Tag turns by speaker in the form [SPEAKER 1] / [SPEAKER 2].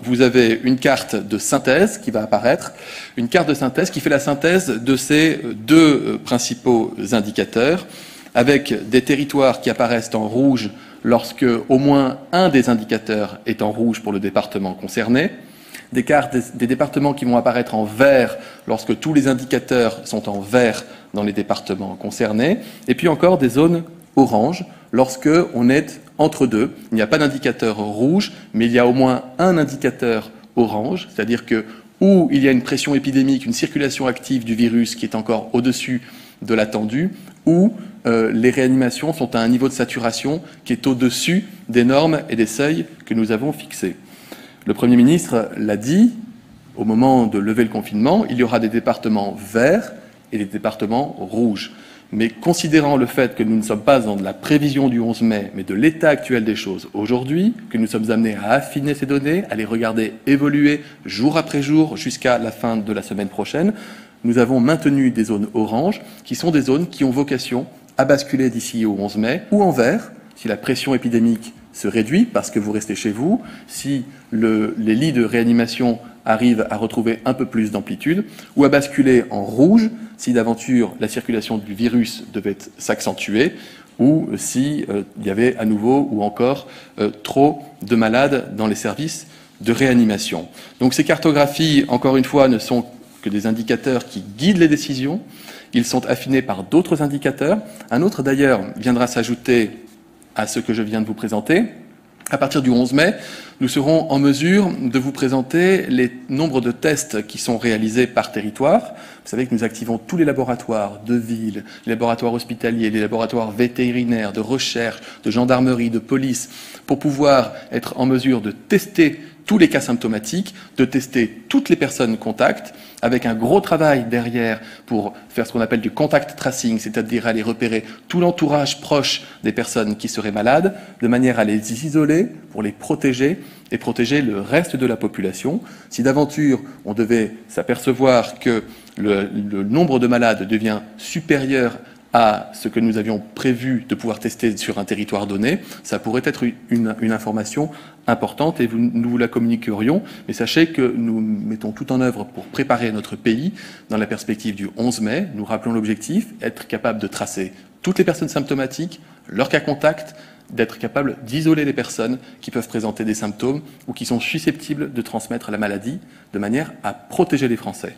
[SPEAKER 1] vous avez une carte de synthèse qui va apparaître, une carte de synthèse qui fait la synthèse de ces deux principaux indicateurs, avec des territoires qui apparaissent en rouge lorsque au moins un des indicateurs est en rouge pour le département concerné, des cartes des départements qui vont apparaître en vert lorsque tous les indicateurs sont en vert dans les départements concernés, et puis encore des zones orange lorsque on est entre deux. Il n'y a pas d'indicateur rouge, mais il y a au moins un indicateur orange, c'est-à-dire que où il y a une pression épidémique, une circulation active du virus qui est encore au-dessus de l'attendu, ou les réanimations sont à un niveau de saturation qui est au-dessus des normes et des seuils que nous avons fixés. Le Premier ministre l'a dit, au moment de lever le confinement, il y aura des départements verts et des départements rouges. Mais considérant le fait que nous ne sommes pas dans de la prévision du 11 mai, mais de l'état actuel des choses aujourd'hui, que nous sommes amenés à affiner ces données, à les regarder évoluer jour après jour jusqu'à la fin de la semaine prochaine, nous avons maintenu des zones oranges, qui sont des zones qui ont vocation à basculer d'ici au 11 mai, ou en vert, si la pression épidémique se réduit parce que vous restez chez vous, si les lits de réanimation arrivent à retrouver un peu plus d'amplitude, ou à basculer en rouge si d'aventure la circulation du virus devait s'accentuer, ou si il y avait à nouveau ou encore trop de malades dans les services de réanimation. Donc ces cartographies, encore une fois, ne sont que des indicateurs qui guident les décisions. Ils sont affinés par d'autres indicateurs. Un autre, d'ailleurs, viendra s'ajouter à ce que je viens de vous présenter. À partir du 11 mai, nous serons en mesure de vous présenter les nombres de tests qui sont réalisés par territoire. Vous savez que nous activons tous les laboratoires de ville, les laboratoires hospitaliers, les laboratoires vétérinaires, de recherche, de gendarmerie, de police, pour pouvoir être en mesure de tester tous les cas symptomatiques, de tester toutes les personnes contacts, avec un gros travail derrière pour faire ce qu'on appelle du contact tracing, c'est-à-dire aller repérer tout l'entourage proche des personnes qui seraient malades, de manière à les isoler, pour les protéger et protéger le reste de la population. Si d'aventure on devait s'apercevoir que le nombre de malades devient supérieur à ce que nous avions prévu de pouvoir tester sur un territoire donné, ça pourrait être une information importante et nous vous la communiquerions. Mais sachez que nous mettons tout en œuvre pour préparer notre pays dans la perspective du 11 mai. Nous rappelons l'objectif, être capable de tracer toutes les personnes symptomatiques, leurs cas contacts, d'être capable d'isoler les personnes qui peuvent présenter des symptômes ou qui sont susceptibles de transmettre la maladie, de manière à protéger les Français.